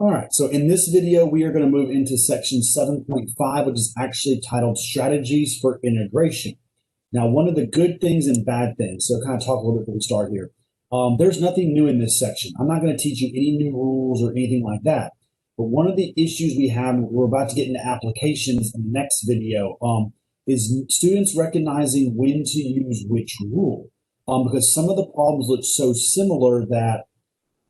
All right, so in this video, we are going to move into section 7.5, which is actually titled Strategies for Integration. Now, one of the good things and bad things, so kind of talk a little bit before we start here. There's nothing new in this section. I'm not going to teach you any new rules or anything like that. But one of the issues we have, and we're about to get into applications in the next video, is students recognizing when to use which rule. Because some of the problems look so similar that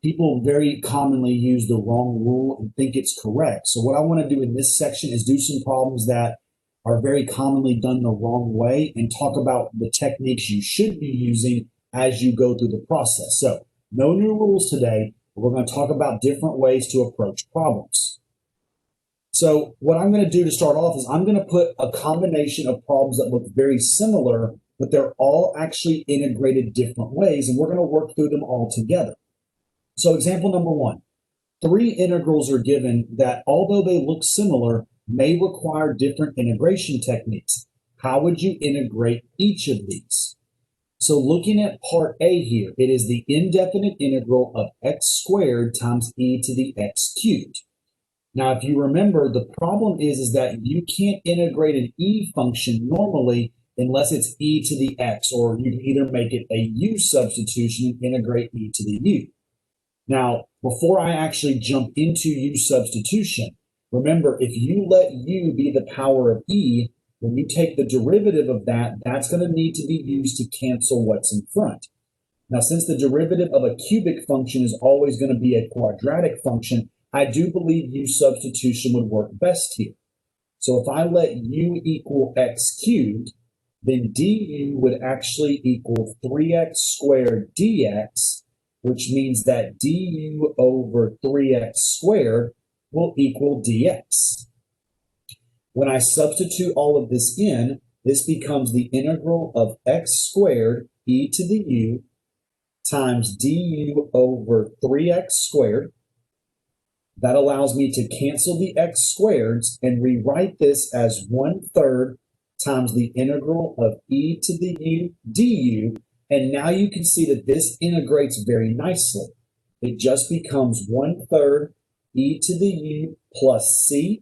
people very commonly use the wrong rule and think it's correct. So what I want to do in this section is do some problems that are very commonly done the wrong way and talk about the techniques you should be using as you go through the process. So no new rules today, but we're going to talk about different ways to approach problems. So what I'm going to do to start off is I'm going to put a combination of problems that look very similar, but they're all actually integrated different ways, and we're going to work through them all together. So example number one, three integrals are given that, although they look similar, may require different integration techniques. How would you integrate each of these? So looking at part A here, it is the indefinite integral of x squared times e to the x cubed. Now, if you remember, the problem is that you can't integrate an e function normally unless it's e to the x, or you can either make it a u substitution and integrate e to the u. Now, before I actually jump into u substitution, remember, if you let u be the power of e, when you take the derivative of that, that's going to need to be used to cancel what's in front. Now, since the derivative of a cubic function is always going to be a quadratic function, I do believe u substitution would work best here. So if I let u equal x cubed, then du would actually equal 3x squared dx, which means that du over 3x squared will equal dx. When I substitute all of this in, this becomes the integral of x squared e to the u times du over 3x squared. That allows me to cancel the x squareds and rewrite this as 1/3 times the integral of e to the u du. And now you can see that this integrates very nicely. It just becomes 1/3 e to the u plus c.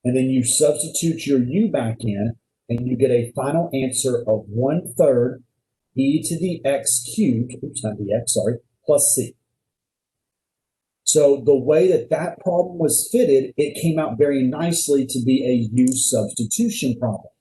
And then you substitute your u back in, and you get a final answer of 1/3 e to the x cubed, oops, not the x, sorry, plus c. So the way that that problem was fitted, it came out very nicely to be a u substitution problem.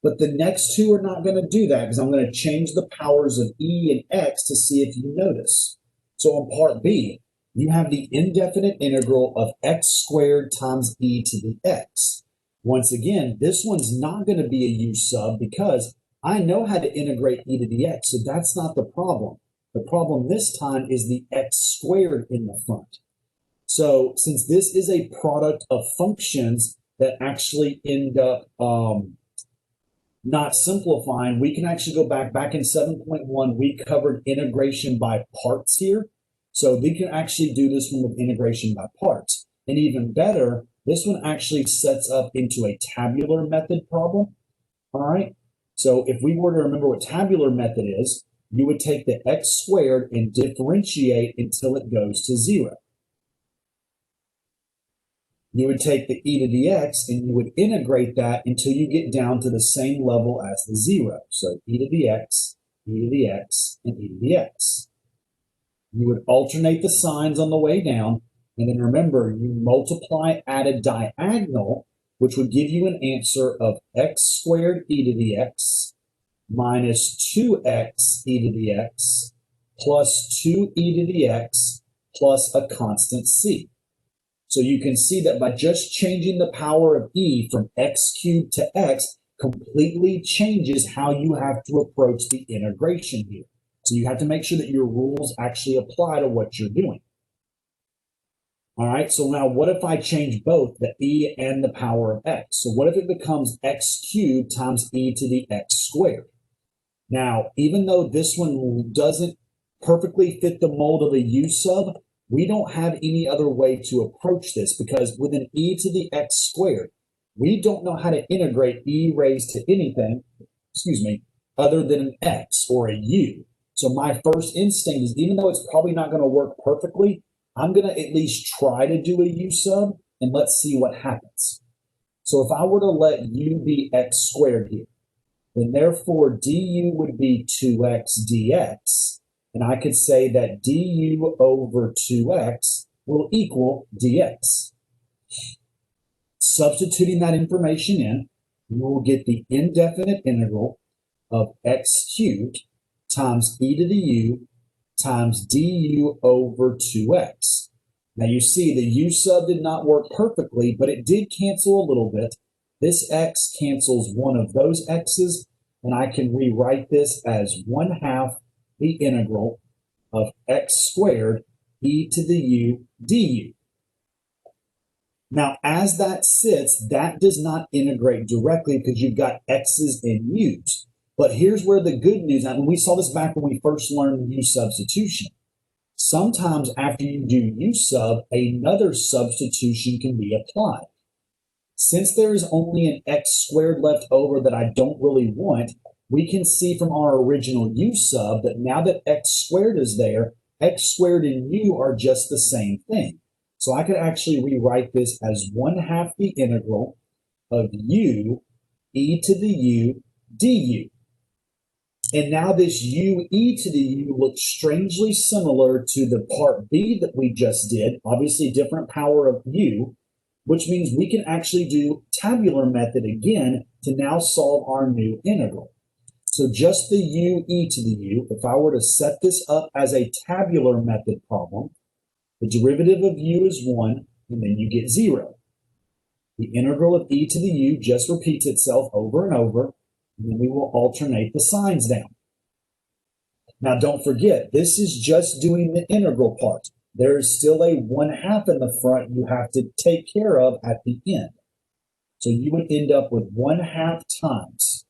But the next two are not going to do that, because I'm going to change the powers of e and x to see if you notice. So on part B, you have the indefinite integral of x squared times e to the x. Once again, this one's not going to be a u sub because I know how to integrate e to the x, so that's not the problem. The problem this time is the x squared in the front. So since this is a product of functions that actually end up not simplifying, we can actually go back in 7.1, we covered integration by parts here. So we can actually do this one with integration by parts. And even better, this one actually sets up into a tabular method problem. All right. So if we were to remember what tabular method is, you would take the x squared and differentiate until it goes to 0. You would take the e to the x and you would integrate that until you get down to the same level as the 0. So e to the x, e to the x, and e to the x. You would alternate the signs on the way down, and then remember, you multiply at a diagonal, which would give you an answer of x squared e to the x minus 2x e to the x plus 2e to the x plus a constant c. So you can see that by just changing the power of e from x cubed to x completely changes how you have to approach the integration here. So you have to make sure that your rules actually apply to what you're doing. All right, so now what if I change both the e and the power of x? So what if it becomes x cubed times e to the x squared? Now, even though this one doesn't perfectly fit the mold of a u sub, we don't have any other way to approach this, because with an e to the x squared, we don't know how to integrate e raised to anything, other than an x or a u. So my first instinct is, even though it's probably not going to work perfectly, I'm going to at least try to do a u sub, and let's see what happens. So if I were to let u be x squared here, then therefore du would be 2x dx, and I could say that du over 2x will equal dx. Substituting that information in, we will get the indefinite integral of x cubed times e to the u times du over 2x. Now you see the u sub did not work perfectly, but it did cancel a little bit. This x cancels one of those x's, and I can rewrite this as 1/2 the integral of x squared e to the u du. Now, as that sits, that does not integrate directly because you've got x's and u's. But here's where the good news, and we saw this back when we first learned u substitution. Sometimes after you do u sub, another substitution can be applied. Since there is only an x squared left over that I don't really want, we can see from our original u sub that now that x squared is there, x squared and u are just the same thing. So I could actually rewrite this as 1/2 the integral of u e to the u du. And now this u e to the u looks strangely similar to the part B that we just did, obviously different power of u, which means we can actually do tabular method again to now solve our new integral. So just the u e to the u, if I were to set this up as a tabular method problem, the derivative of u is 1, and then you get 0. The integral of e to the u just repeats itself over and over, and then we will alternate the signs down. Now don't forget, this is just doing the integral part. There is still a 1/2 in the front you have to take care of at the end. So you would end up with 1/2 times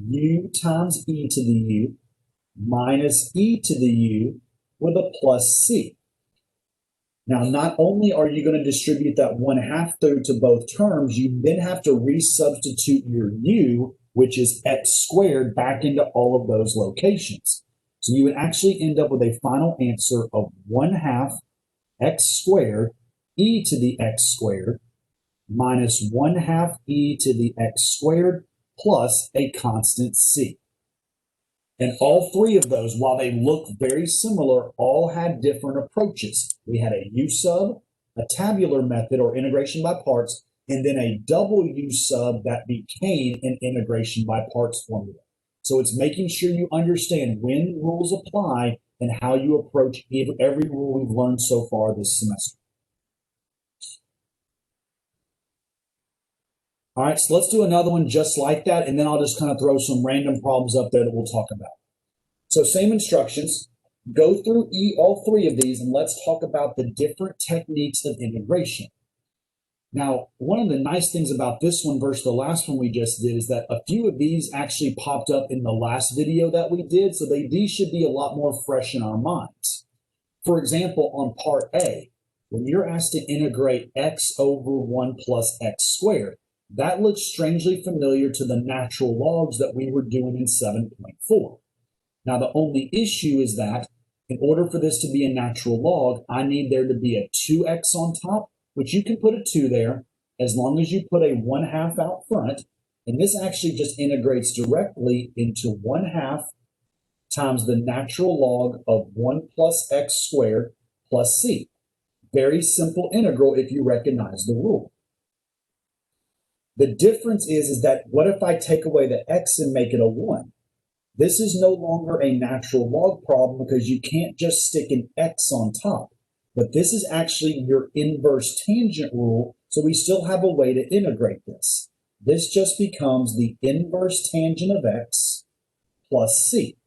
u times e to the u minus e to the u with a plus c. Now, not only are you going to distribute that 1/2 through to both terms, you then have to resubstitute your u, which is x squared, back into all of those locations. So you would actually end up with a final answer of 1/2 x squared e to the x squared minus 1/2 e to the x squared plus a constant c. And all three of those, while they look very similar, all had different approaches. We had a u sub, a tabular method or integration by parts, and then a double u sub that became an integration by parts formula. So it's making sure you understand when rules apply and how you approach every rule we've learned so far this semester. All right, so let's do another one just like that, and then I'll just kind of throw some random problems up there that we'll talk about. So same instructions, go through all three of these, and let's talk about the different techniques of integration. Now, one of the nice things about this one versus the last one we just did is that a few of these actually popped up in the last video that we did, so these should be a lot more fresh in our minds. For example, on part A, when you're asked to integrate x over 1 plus x squared, that looks strangely familiar to the natural logs that we were doing in 7.4. Now, the only issue is that in order for this to be a natural log, I need there to be a 2x on top, which you can put a 2 there as long as you put a 1/2 out front. And this actually just integrates directly into 1/2 times the natural log of 1 plus x squared plus c. Very simple integral if you recognize the rule. The difference is that what if I take away the x and make it a 1? This is no longer a natural log problem because you can't just stick an x on top. But this is actually your inverse tangent rule, so we still have a way to integrate this. This just becomes the inverse tangent of x plus c.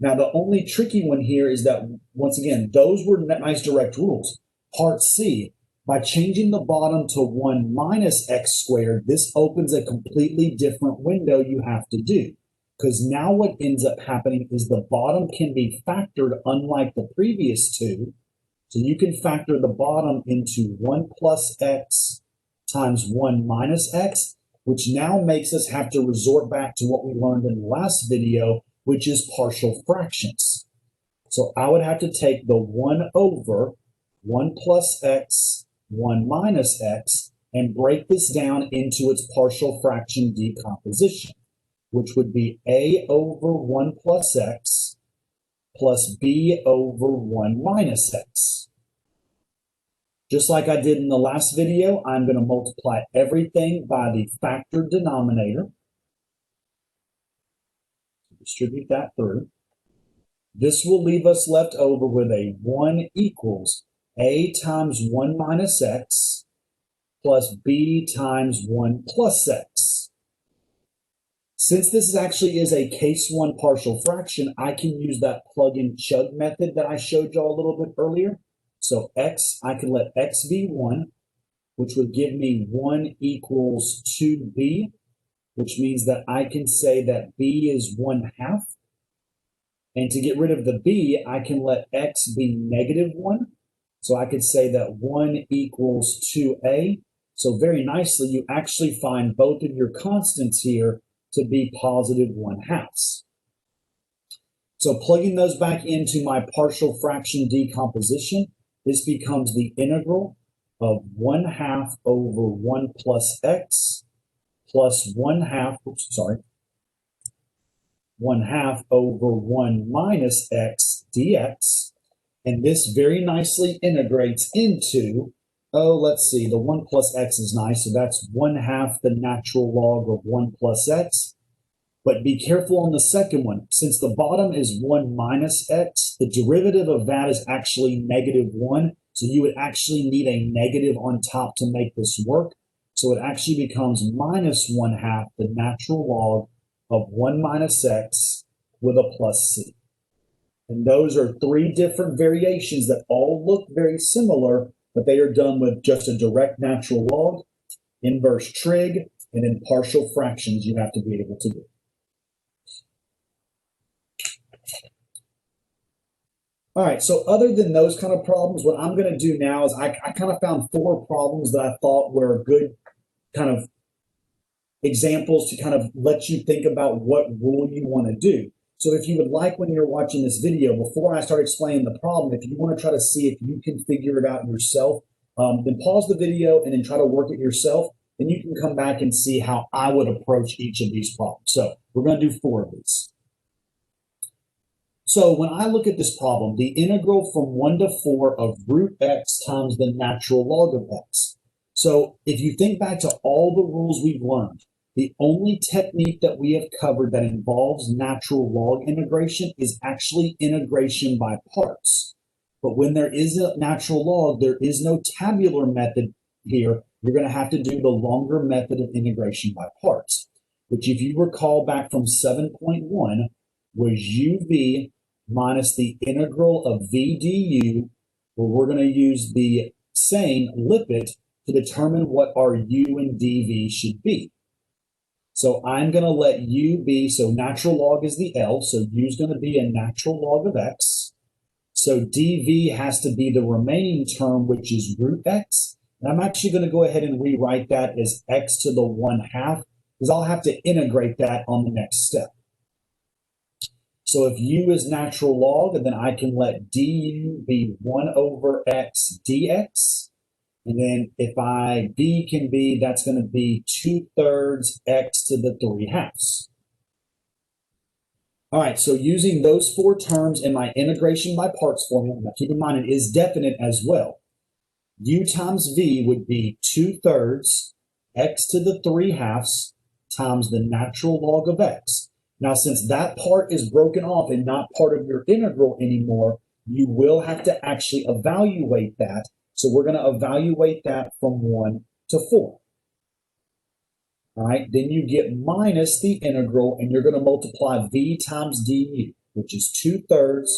Now, the only tricky one here is that, once again, those were nice direct rules. Part C, by changing the bottom to 1 minus x squared, this opens a completely different window you have to do. Because now what ends up happening is the bottom can be factored unlike the previous two. So you can factor the bottom into 1 plus x times 1 minus x, which now makes us have to resort back to what we learned in the last video, which is partial fractions. So I would have to take the 1 over 1 plus x, 1 minus x, and break this down into its partial fraction decomposition, which would be a over 1 plus x plus b over 1 minus x. Just like I did in the last video, I'm going to multiply everything by the factor denominator. Distribute that through. This will leave us left over with a 1 equals a times 1 minus x plus b times 1 plus x. Since this actually is a case 1 partial fraction, I can use that plug and chug method that I showed y'all a little bit earlier. So x, I can let x be 1, which would give me 1 equals 2b, which means that I can say that b is 1/2. And to get rid of the b, I can let x be -1. So I could say that 1 equals 2a. So very nicely, you actually find both of your constants here to be positive 1/2. So plugging those back into my partial fraction decomposition, this becomes the integral of 1/2 over 1 plus x plus 1/2, 1/2 over 1 minus x dx. And this very nicely integrates into, let's see, the 1 plus x is nice, so that's 1/2 the natural log of 1 plus x. But be careful on the second one. Since the bottom is 1 minus x, the derivative of that is actually -1. So you would actually need a negative on top to make this work. So it actually becomes minus 1/2 the natural log of 1 minus x with a plus c. And those are 3 different variations that all look very similar, but they are done with just a direct natural log, inverse trig, and then partial fractions you have to be able to do. All right, so other than those kind of problems, what I'm going to do now is I kind of found 4 problems that I thought were good kind of examples to kind of let you think about what rule you want to do. So if you would like, when you're watching this video, before I start explaining the problem, if you want to try to see if you can figure it out yourself, then pause the video and then try to work it yourself. Then you can come back and see how I would approach each of these problems. So we're going to do 4 of these. So when I look at this problem, the integral from 1 to 4 of root x times the natural log of x. So if you think back to all the rules we've learned, the only technique that we have covered that involves natural log integration is actually integration by parts. But when there is a natural log, there is no tabular method here. You're going to have to do the longer method of integration by parts, which if you recall back from 7.1 was uv minus the integral of v du, where we're going to use the same limit to determine what our u and dv should be. So I'm going to let u be, so natural log is the L, so u is going to be a natural log of x. So dv has to be the remaining term, which is root x. And I'm actually going to go ahead and rewrite that as x to the 1/2, because I'll have to integrate that on the next step. So if u is natural log, then I can let du be 1 over x dx. And then if b can be, that's going to be 2/3 x to the 3/2. All right, so using those 4 terms in my integration by parts formula, now keep in mind it is definite as well. U times v would be 2/3 x to the 3/2 times the natural log of x. Now, since that part is broken off and not part of your integral anymore, you will have to actually evaluate that. So we're going to evaluate that from 1 to 4. All right, then you get minus the integral, and you're going to multiply v times du, which is 2/3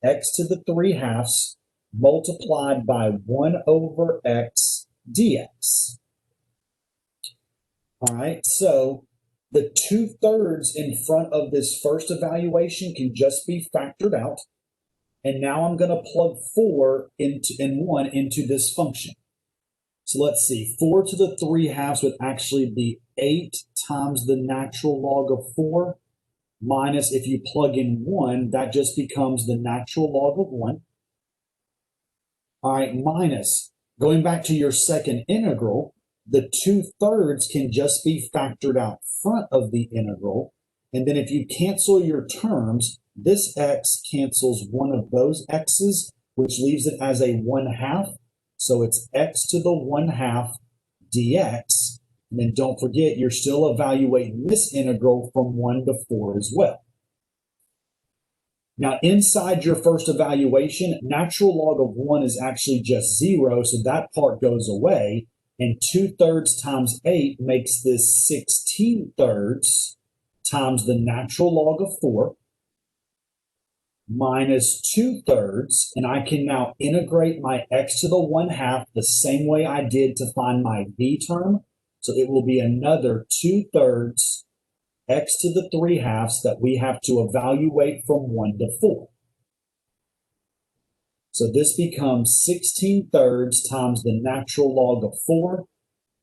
x to the 3/2 multiplied by 1 over x dx. All right, so the 2/3 in front of this first evaluation can just be factored out. And now I'm going to plug 4 and 1 into this function. So let's see, 4 to the 3/2 would actually be 8 times the natural log of 4 minus, if you plug in 1, that just becomes the natural log of 1. All right, minus, going back to your second integral, the 2/3 can just be factored out front of the integral. And then if you cancel your terms, this x cancels one of those x's, which leaves it as a 1/2. So it's x to the 1/2 dx. And then don't forget, you're still evaluating this integral from 1 to 4 as well. Now, inside your first evaluation, natural log of 1 is actually just 0, so that part goes away. And 2/3 times 8 makes this 16/3 times the natural log of 4 minus 2/3. And I can now integrate my x to the 1/2 the same way I did to find my v term. So it will be another 2/3 x to the 3/2 that we have to evaluate from 1 to 4. So this becomes 16/3 times the natural log of 4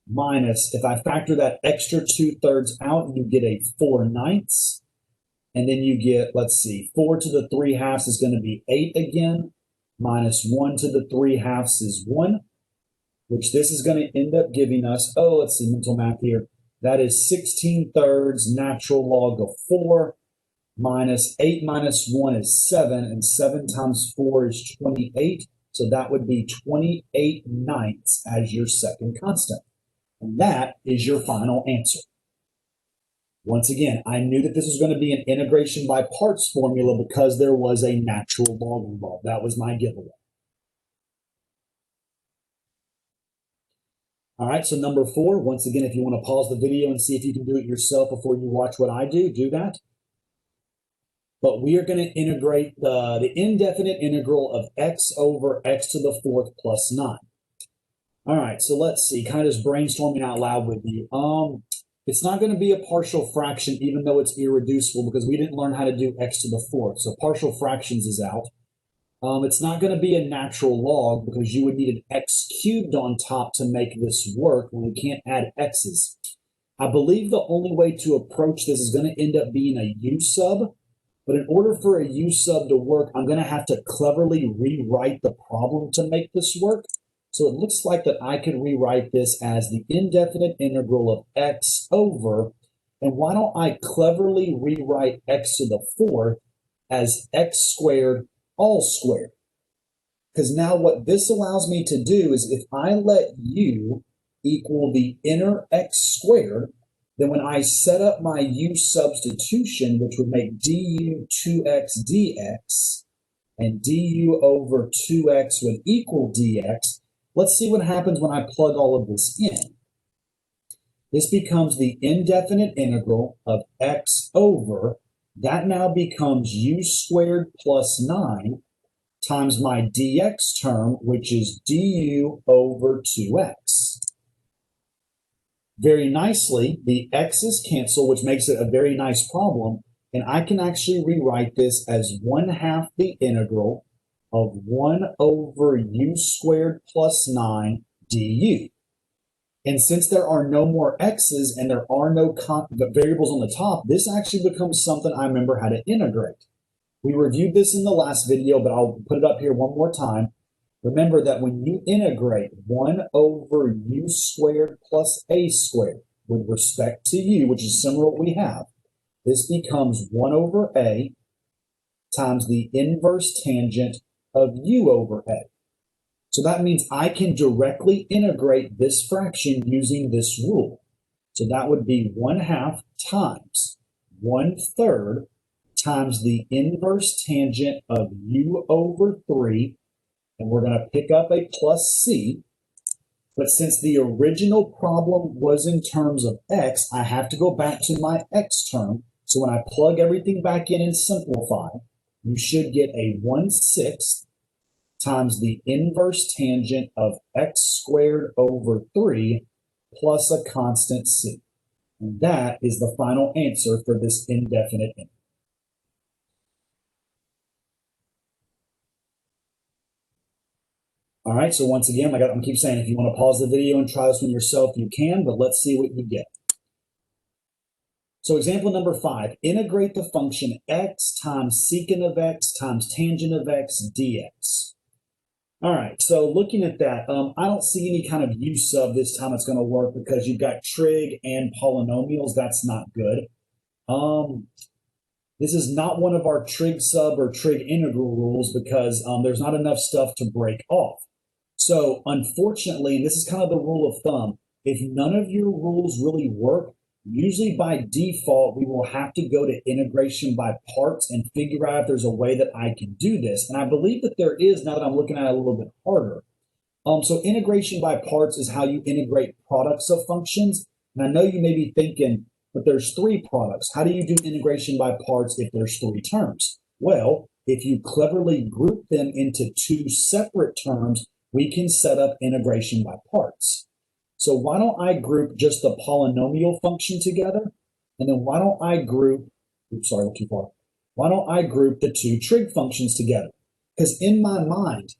minus, if I factor that extra 2/3 out, you get a 4/9. And then you get, let's see, 4 to the 3/2 is going to be 8 again, minus 1 to the 3/2 is 1, which this is going to end up giving us, let's see, mental math here. That is 16/3 natural log of 4 minus 8 minus 1 is 7, and 7 times 4 is 28. So that would be 28/9 as your second constant. And that is your final answer. Once again, I knew that this was going to be an integration by parts formula because there was a natural log involved. That was my giveaway. All right, so number 4, once again, if you want to pause the video and see if you can do it yourself before you watch what I do, do that. But we are going to integrate the indefinite integral of x over x to the 4th plus 9. All right, so let's see, kind of just brainstorming out loud with you. It's not going to be a partial fraction, even though it's irreducible, because we didn't learn how to do x to the 4th. So partial fractions is out. It's not going to be a natural log because you would need an x cubed on top to make this work when we can't add x's. I believe the only way to approach this is going to end up being a u sub. But in order for a u sub to work, I'm going to have to cleverly rewrite the problem to make this work. So it looks like that I could rewrite this as the indefinite integral of x over, and why don't I cleverly rewrite x to the 4th as x squared all squared? Because now what this allows me to do is if I let u equal the inner x squared, then when I set up my u substitution, which would make du 2x dx, and du over 2x would equal dx, let's see what happens when I plug all of this in. This becomes the indefinite integral of x over, that now becomes u squared plus 9 times my dx term, which is du over 2x. Very nicely, the x's cancel, which makes it a very nice problem, and I can actually rewrite this as 1/2 the integral of 1 over u squared plus 9 du. And since there are no more x's and there are no variables on the top, this actually becomes something I remember how to integrate. We reviewed this in the last video, but I'll put it up here one more time. Remember that when you integrate 1 over u squared plus a squared with respect to u, which is similar to what we have, this becomes 1 over a times the inverse tangent of u over a. So that means I can directly integrate this fraction using this rule. So that would be 1/2 times 1/3 times the inverse tangent of u over 3, and we're going to pick up a plus c. But since the original problem was in terms of x, I have to go back to my x term. So when I plug everything back in and simplify, you should get a 1/6 times the inverse tangent of x squared over 3 plus a constant c. And that is the final answer for this indefinite integral. All right, so once again, like I keep saying, if you want to pause the video and try this one yourself, you can, but let's see what you get. So example number 5, integrate the function x times secant of x times tangent of x dx. All right, so looking at that, I don't see any kind of use of this time it's going to work because you've got trig and polynomials. That's not good. This is not one of our trig sub or trig integral rules because there's not enough stuff to break off. So unfortunately, this is kind of the rule of thumb. If none of your rules really work, usually by default, we will have to go to integration by parts and figure out if there's a way that I can do this. And I believe that there is now that I'm looking at it a little bit harder. So integration by parts is how you integrate products of functions. And I know you may be thinking, but there's 3 products. How do you do integration by parts if there's 3 terms? Well, if you cleverly group them into 2 separate terms, we can set up integration by parts. So why don't I group just the polynomial function together? And then why don't I group, oops, sorry, too far. Why don't I group the 2 trig functions together? Because in my mind,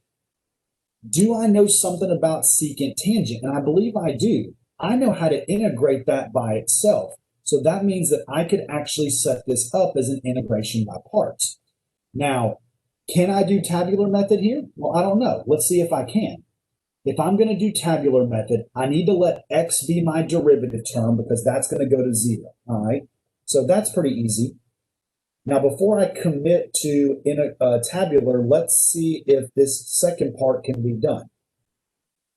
do I know something about secant tangent? And I believe I do. I know how to integrate that by itself. So that means that I could actually set this up as an integration by parts. Now, can I do tabular method here? Well, I don't know. Let's see if I can. If I'm going to do tabular method, I need to let x be my derivative term because that's going to go to 0. All right. So that's pretty easy. Now, before I commit to tabular, let's see if this second part can be done.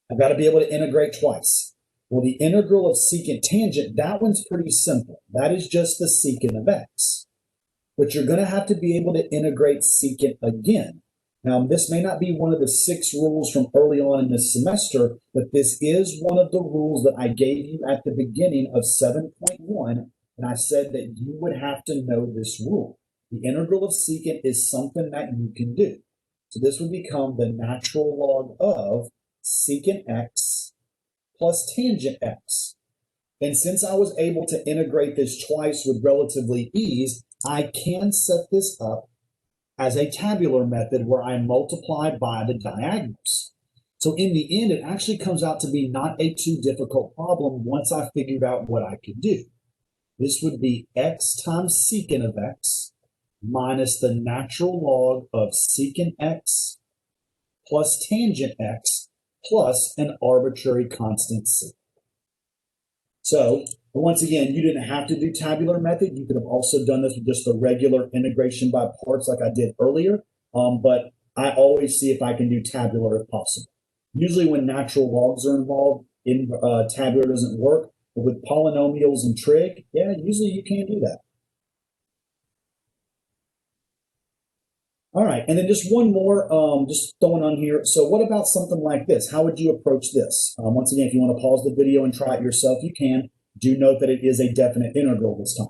I've got to be able to integrate twice. Well, the integral of secant tangent, that one's pretty simple. That is just the secant of x. But you're going to have to be able to integrate secant again. Now, this may not be one of the 6 rules from early on in this semester, but this is one of the rules that I gave you at the beginning of 7.1, and I said that you would have to know this rule. The integral of secant is something that you can do. So this would become the natural log of secant x plus tangent x. And since I was able to integrate this twice with relatively ease, I can set this up as a tabular method where I multiply by the diagonals. So in the end, it actually comes out to be not a too difficult problem once I figured out what I could do. This would be x times secant of x minus the natural log of secant x plus tangent x plus an arbitrary constant c. So once again, you didn't have to do tabular method. You could have also done this with just the regular integration by parts like I did earlier. But I always see if I can do tabular if possible. Usually when natural logs are involved, tabular doesn't work. But with polynomials and trig, yeah, usually you can do that. All right, and then just one more, just throwing on here. So what about something like this? How would you approach this? Once again, if you want to pause the video and try it yourself, you can. Do note that it is a definite integral this time.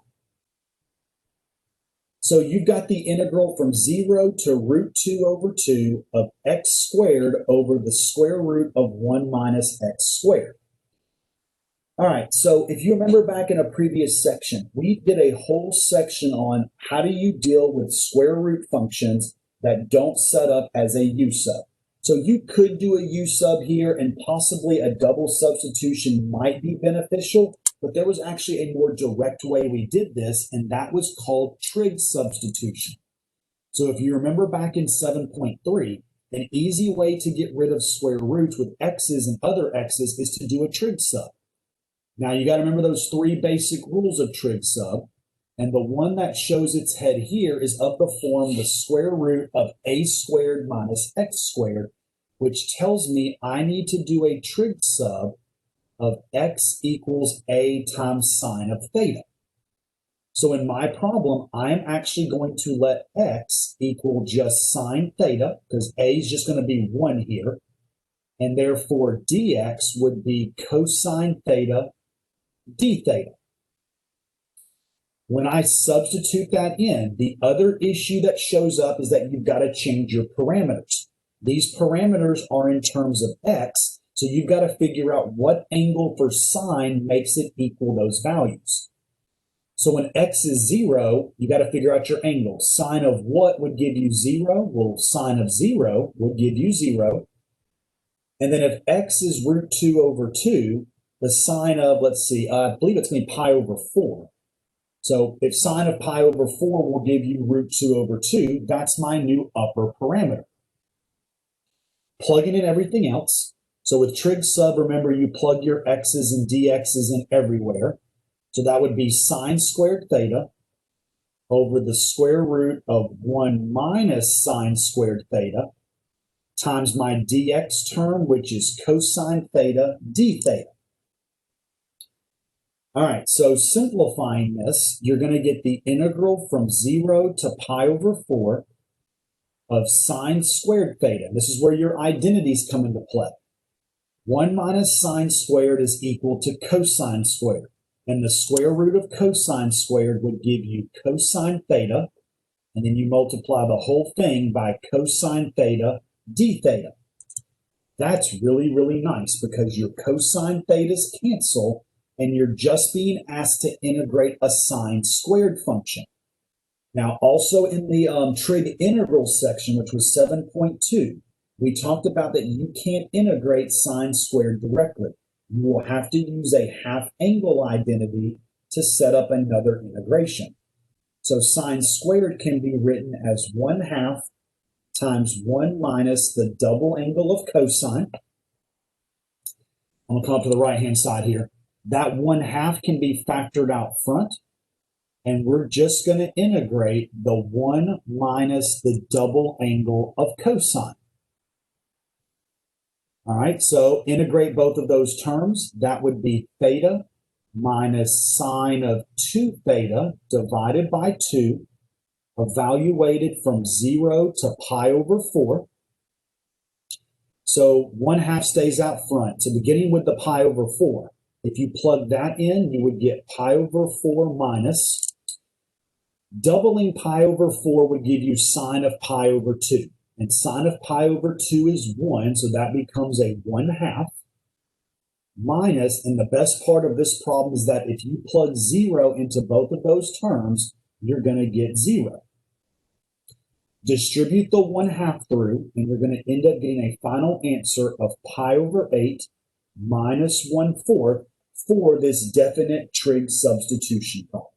So you've got the integral from 0 to root 2 over 2 of x squared over the square root of 1 minus x squared. All right, so if you remember back in a previous section, we did a whole section on how do you deal with square root functions that don't set up as a u sub. So you could do a u sub here and possibly a double substitution might be beneficial, but there was actually a more direct way we did this, and that was called trig substitution. So if you remember back in 7.3, an easy way to get rid of square roots with x's and other x's is to do a trig sub. Now you got to remember those 3 basic rules of trig sub, and the one that shows its head here is of the form the square root of a squared minus x squared, which tells me I need to do a trig sub of x equals a times sine of theta. So in my problem, I'm actually going to let x equal just sine theta, because a is just going to be 1 here, and therefore dx would be cosine theta d theta. When I substitute that in, the other issue that shows up is that you've got to change your parameters. These parameters are in terms of x, so you've got to figure out what angle for sine makes it equal those values. So when x is 0, you got to figure out your angle. Sine of what would give you 0? Well, sine of 0 would give you 0. And then if x is root 2 over 2, the sine of, let's see, I believe it's going to be pi over 4. So if sine of pi over 4 will give you root 2 over 2, that's my new upper parameter. Plugging in everything else. So with trig sub, remember you plug your x's and dx's in everywhere. So that would be sine squared theta over the square root of 1 minus sine squared theta times my dx term, which is cosine theta d theta. All right, so simplifying this, you're going to get the integral from 0 to pi over 4 of sine squared theta. This is where your identities come into play. 1 minus sine squared is equal to cosine squared. And the square root of cosine squared would give you cosine theta. And then you multiply the whole thing by cosine theta d theta. That's really, really nice because your cosine thetas cancel and you're just being asked to integrate a sine squared function. Now, also in the trig integral section, which was 7.2, we talked about that you can't integrate sine squared directly. You will have to use a half angle identity to set up another integration. So sine squared can be written as 1/2 times 1 minus the double angle of cosine. I'm going to come up to the right-hand side here. That 1/2 can be factored out front, and we're just going to integrate the 1 minus the double angle of cosine. All right, so integrate both of those terms. That would be theta minus sine of 2 theta divided by 2, evaluated from 0 to pi over 4. So 1/2 stays out front. So beginning with the pi over 4, if you plug that in, you would get pi over 4 minus. Doubling pi over 4 would give you sine of pi over 2. And sine of pi over 2 is 1, so that becomes a 1/2 minus, and the best part of this problem is that if you plug 0 into both of those terms, you're going to get 0. Distribute the 1/2 through, and you're going to end up getting a final answer of pi over 8 minus 1/4 for this definite trig substitution problem.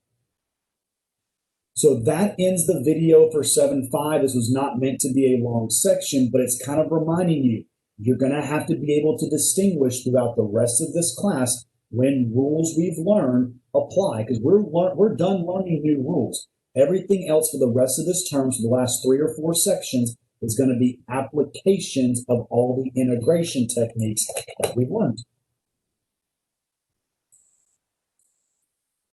So that ends the video for 7.5. This was not meant to be a long section, but it's kind of reminding you, you're going to have to be able to distinguish throughout the rest of this class when rules we've learned apply, because we're done learning new rules. Everything else for the rest of this term, for the last 3 or 4 sections, is going to be applications of all the integration techniques that we've learned.